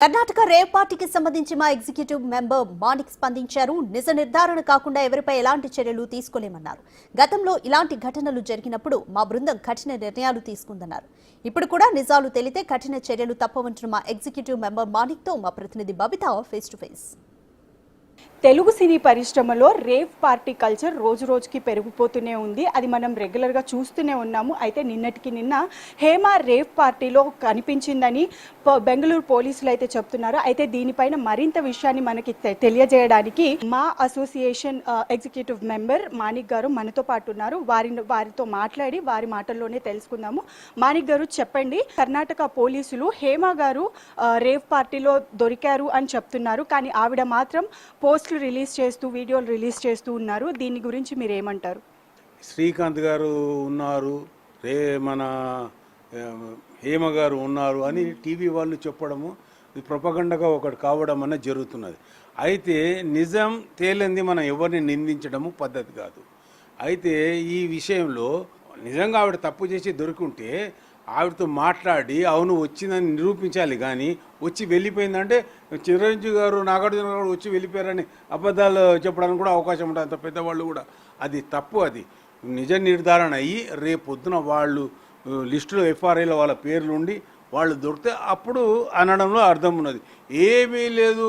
Karnataka rave పార్టీకి సంబంధించి మా ఎగ్జిక్యూటివ్ మెంబర్ మాణిక్ స్పందించారు. నిజ నిర్ధారణ కాకుండా ఎవరిపై ఎలాంటి చర్యలు తీసుకోలేమన్నారు. గతంలో ఇలాంటి ఘటనలు జరిగినప్పుడు మా బృందం కఠిన నిర్ణయాలు తీసుకుందన్నారు. ఇప్పుడు కూడా నిజాలు తెలితే కఠిన చర్యలు తప్పవంటున్న మా ఎగ్జిక్యూటివ్ మెంబర్ మాణిక్ తో మా ప్రతినిధి Babitha face to face. Telugu సినీ పరిశ్రమలో రేవ్ పార్టీ కల్చర్ రోజు రోజుకి పెరిగిపోతూనే ఉంది. అది మనం రెగ్యులర్గా చూస్తూనే ఉన్నాము. అయితే నిన్నటికి నిన్న హేమ రేవ్ పార్టీలో కనిపించిందని బెంగళూరు పోలీసులు అయితే చెప్తున్నారు. అయితే దీనిపైన మరింత విషయాన్ని మనకి తెలియజేయడానికి మా అసోసియేషన్ ఎగ్జిక్యూటివ్ మెంబర్ మాణిక్ గారు మనతో పాటు ఉన్నారు. వారితో మాట్లాడి వారి మాటల్లోనే తెలుసుకుందాము. మాణిక్ గారు చెప్పండి, కర్ణాటక పోలీసులు హేమ గారు రేవ్ పార్టీలో దొరికారు అని చెప్తున్నారు, కానీ ఆవిడ మాత్రం పోస్టులు రిలీజ్ చేస్తూ వీడియోలు రిలీజ్ చేస్తూ ఉన్నారు. దీని గురించి మీరు ఏమంటారు? శ్రీకాంత్ గారు ఉన్నారు, మన హేమ గారు ఉన్నారు అని టీవీ వాళ్ళు చెప్పడము ప్రొపగండగా ఒకటి కావడం అన్నది జరుగుతున్నది. అయితే నిజం తేలింది మనం ఎవరిని నిందించడము పద్ధతి కాదు. అయితే ఈ విషయంలో నిజంగా ఆవిడ తప్పు చేసి దొరికింటే ఆవిడతో మాట్లాడి అవును వచ్చిందని నిరూపించాలి. కానీ వచ్చి వెళ్ళిపోయిందంటే చిరంజీవి గారు, నాగార్జున గారు వచ్చి వెళ్ళిపోయారని అబద్ధాలు చెప్పడానికి కూడా అవకాశం ఉంటుంది. అంత పెద్దవాళ్ళు కూడా అది తప్పు. అది నిజ నిర్ధారణ అయ్యి రేపు పొద్దున వాళ్ళు లిస్టులో ఎఫ్ఆర్ఐలో వాళ్ళ పేర్లు ఉండి వాళ్ళు దొరికితే అప్పుడు అనడంలో అర్థం ఉన్నది. ఏమీ లేదు,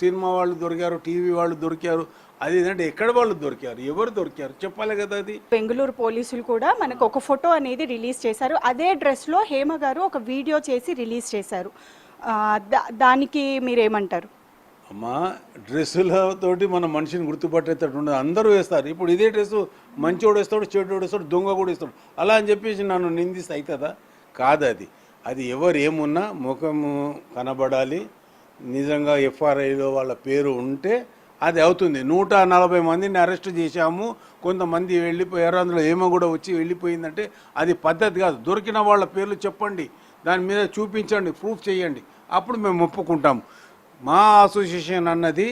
సినిమా వాళ్ళు దొరికారు, టీవీ వాళ్ళు దొరికారు, అది ఏంటంటే ఎక్కడ వాళ్ళు దొరికారు, ఎవరు దొరికారు చెప్పాలి కదా. అది బెంగళూరు పోలీసులు కూడా మనకు ఒక ఫోటో అనేది రిలీజ్ చేశారు. అదే డ్రెస్లో హేమ గారు ఒక వీడియో చేసి రిలీజ్ చేశారు. దానికి మీరేమంటారు? అమ్మా, డ్రెస్సులతోటి మన మనిషిని గుర్తుపట్టేటట్టు ఉండదు. అందరూ వేస్తారు. ఇప్పుడు ఇదే డ్రెస్సు మంచోడు వేస్తాడు, చెడ్డోడు వేస్తాడు, దొంగ కూడా వేస్తాడు. అలా అని చెప్పేసి నన్ను నిందిస్తే అవుతుందా? కాదు. అది ఎవరు ఏమున్నా ముఖము కనబడాలి. నిజంగా ఎఫ్ఆర్ఐలో వాళ్ళ పేరు ఉంటే అది అవుతుంది. 140 మందిని అరెస్ట్ చేశాము, కొంతమంది వెళ్ళిపోయారు, అందులో ఏమో కూడా వచ్చి వెళ్ళిపోయిందంటే అది పద్ధతి కాదు. దొరికిన వాళ్ళ పేర్లు చెప్పండి, దాని మీద చూపించండి, ప్రూఫ్ చేయండి, అప్పుడు మేము ఒప్పుకుంటాము. మా అసోసియేషన్ అన్నది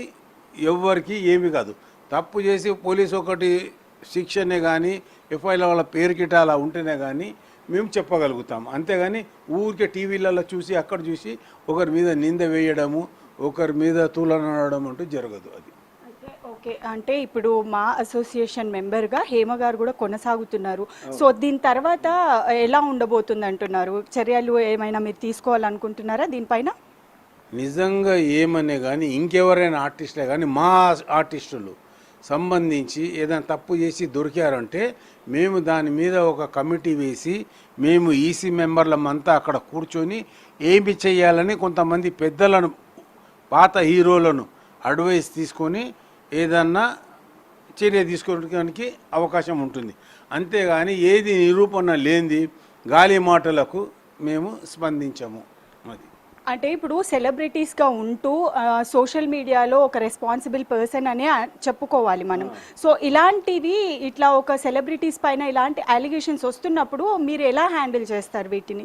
ఎవరికి ఏమి కాదు. తప్పు చేసి పోలీసు ఒకటి శిక్షనే కానీ ఎఫ్ఐఆర్లో వాళ్ళ పేరు కిట అలా ఉంటేనే కానీ మేము చెప్పగలుగుతాం. అంతేగాని ఊరికే టీవీలలో చూసి అక్కడ చూసి ఒకరి మీద నింద వేయడము, ఒకరి మీద తూలనడం అంటూ జరగదు. అది ఓకే. అంటే ఇప్పుడు మా అసోసియేషన్ మెంబర్గా హేమ గారు కూడా కొనసాగుతున్నారు. సో దీని తర్వాత ఎలా ఉండబోతుంది అంటున్నారు? చర్యలు ఏమైనా మీరు తీసుకోవాలనుకుంటున్నారా దీనిపైన? నిజంగా ఏమనే కానీ ఇంకెవరైనా ఆర్టిస్టులే కానీ మా ఆర్టిస్టులు సంబంధించి ఏదైనా తప్పు చేసి దొరికారంటే మేము దాని మీద ఒక కమిటీ వేసి మేము ఈసీ మెంబర్లమంతా అక్కడ కూర్చొని ఏమి చేయాలని కొంతమంది పెద్దలను, పాత హీరోలను అడ్వైస్ తీసుకొని ఏదన్నా చర్య తీసుకోవడానికి అవకాశం ఉంటుంది. అంతేగాని ఏది నిరూపణ లేనిది గాలి మాటలకు మేము స్పందించము. అది అంటే ఇప్పుడు సెలబ్రిటీస్గా ఉంటూ సోషల్ మీడియాలో ఒక రెస్పాన్సిబుల్ పర్సన్ అనే చెప్పుకోవాలి మనం. సో ఇలాంటివి ఇట్లా ఒక సెలబ్రిటీస్ పైన ఇలాంటి అలిగేషన్స్ వస్తున్నప్పుడు మీరు ఎలా హ్యాండిల్ చేస్తారు వీటిని?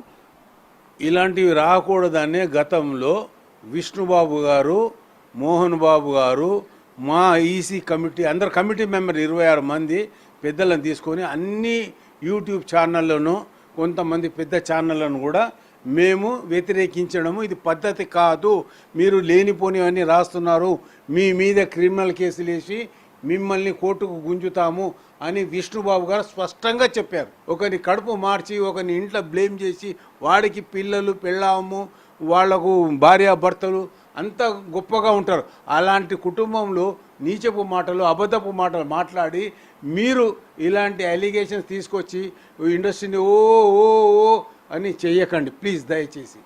ఇలాంటివి రాకూడదనే గతంలో విష్ణుబాబు గారు, మోహన్ బాబు గారు, మా ఈసీ కమిటీ అందరు కమిటీ మెంబర్ 26 మంది పెద్దలను తీసుకొని అన్ని యూట్యూబ్ ఛానళ్లను, కొంతమంది పెద్ద ఛానళ్లను కూడా మేము వ్యతిరేకించడము ఇది పద్ధతి కాదు, మీరు లేనిపోనివన్నీ రాస్తున్నారు, మీ మీద క్రిమినల్ కేసులు వేసి మిమ్మల్ని కోర్టుకు గుంజుతాము అని విష్ణుబాబు గారు స్పష్టంగా చెప్పారు. ఒకరిని కడుపు మార్చి ఒకరిని ఇంట్లో బ్లేమ్ చేసి వాడికి పిల్లలు, పెళ్ళాము, వాళ్లకు భార్యాభర్తలు అంత గొప్పగా ఉంటారు. అలాంటి కుటుంబంలో నీచపు మాటలు, అబద్ధపు మాటలు మాట్లాడి మీరు ఇలాంటి అలిగేషన్స్ తీసుకొచ్చి ఇండస్ట్రీని ఓ ఓ ఓ అని చెయ్యకండి ప్లీజ్, దయచేసి.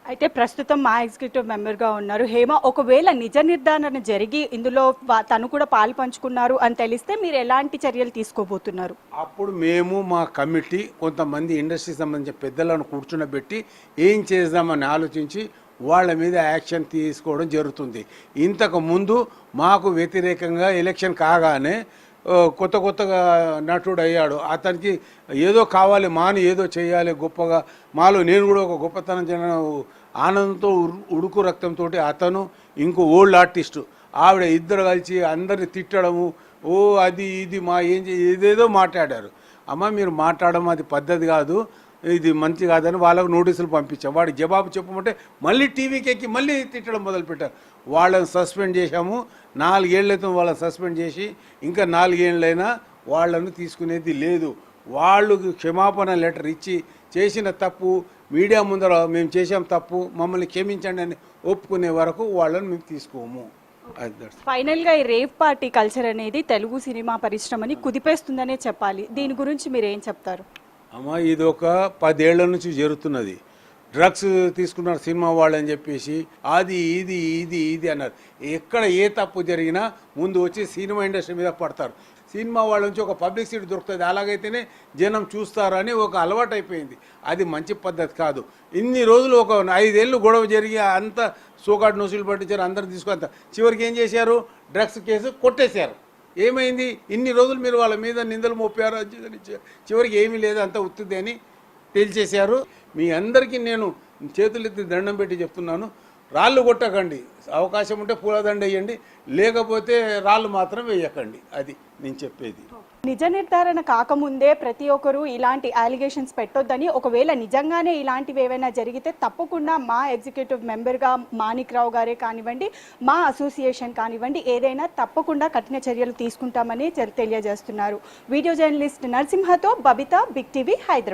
అయితే ప్రస్తుతం మా ఎగ్జిక్యూటివ్ మెంబర్గా ఉన్నారు హేమ. ఒకవేళ నిజ నిర్ధారణ జరిగి ఇందులో తను కూడా పాలు పంచుకున్నారు అని తెలిస్తే మీరు ఎలాంటి చర్యలు తీసుకోబోతున్నారు? అప్పుడు మేము మా కమిటీ కొంతమంది ఇండస్ట్రీకి సంబంధించిన పెద్దలను కూర్చున్నబెట్టి ఏం చేద్దామని ఆలోచించి వాళ్ళ మీద యాక్షన్ తీసుకోవడం జరుగుతుంది. ఇంతకు ముందు మాకు వ్యతిరేకంగా ఎలక్షన్ కాగానే కొత్తగా నటుడు అయ్యాడు, అతనికి ఏదో కావాలి, మాను ఏదో చేయాలి గొప్పగా, మాలో నేను కూడా ఒక గొప్పతనం చేయడం ఆనందంతో ఉడుకు రక్తంతో అతను ఇంకో ఓల్డ్ ఆర్టిస్టు ఆవిడ ఇద్దరు కలిసి అందరిని తిట్టడము, ఓ అది ఇది మా ఏదేదో మాట్లాడారు. అమ్మ మీరు మాట్లాడడం అది పద్ధతి కాదు. ఇది మంచి కాదని వాళ్ళకు నోటీసులు పంపించాం. వాడికి జవాబు చెప్పమంటే మళ్ళీ టీవీకి ఎక్కి మళ్ళీ తిట్టడం మొదలుపెట్టారు. వాళ్ళని సస్పెండ్ చేశాము. 4 ఏళ్ళైతే వాళ్ళని సస్పెండ్ చేసి ఇంకా 4 ఏళ్ళైనా వాళ్ళను తీసుకునేది లేదు. వాళ్ళు క్షమాపణ లెటర్ ఇచ్చి చేసిన తప్పు మీడియా ముందర మేము చేసాం తప్పు మమ్మల్ని క్షమించండి అని ఒప్పుకునే వరకు వాళ్ళని మేము తీసుకోము. ఫైనల్గా ఈ రేవ్ పార్టీ కల్చర్ అనేది తెలుగు సినిమా పరిశ్రమని కుదిపేస్తుందనే చెప్పాలి. దీని గురించి మీరు ఏం చెప్తారు? అమ్మ, ఇది ఒక 10 ఏళ్ల నుంచి జరుగుతున్నది. డ్రగ్స్ తీసుకున్నారు సినిమా వాళ్ళు అని చెప్పేసి అది ఇది ఇది ఇది అన్నారు. ఎక్కడ ఏ తప్పు జరిగినా ముందు వచ్చి సినిమా ఇండస్ట్రీ మీద పడతారు. సినిమా వాళ్ళ నుంచి ఒక పబ్లిసిటీ దొరుకుతుంది, అలాగైతేనే జనం చూస్తారు అని ఒక అలవాటు అయిపోయింది. అది మంచి పద్ధతి కాదు. ఇన్ని రోజులు ఒక 5 ఏళ్ళు గొడవ జరిగి అంత సోకాడు నోసులు పట్టించారు, అందరు తీసుకుంత చివరికి ఏం చేశారు, డ్రగ్స్ కేసు కొట్టేశారు. ఏమైంది, ఇన్ని రోజులు మీరు వాళ్ళ మీద నిందలు మోపారు, చివరికి ఏమీ లేదు, అంత ఉత్తుది అని తేల్చేశారు. మీ అందరికీ నేను చేతులెత్తి దండం పెట్టి చెప్తున్నాను, రాళ్ళు కొట్టకండి, అవకాశం ఉంటే పూలదండ వేయండి, లేకపోతే రాళ్ళు మాత్రం వేయకండి. అది నేను చెప్పేది. నిజ నిర్ధారణ కాకముందే ప్రతి ఒక్కరూ ఇలాంటి అలిగేషన్స్ పెట్టొద్దని, ఒకవేళ నిజంగానే ఇలాంటివి ఏవైనా జరిగితే తప్పకుండా మా ఎగ్జిక్యూటివ్ మెంబర్గా మాణిక్ రావు గారే కానివ్వండి, మా అసోసియేషన్ కానివ్వండి, ఏదైనా తప్పకుండా కఠిన చర్యలు తీసుకుంటామని తెలియజేస్తున్నారు. వీడియో జర్నలిస్ట్ నరసింహతో బబిత, బిగ్ టీవీ, హైదరాబాద్.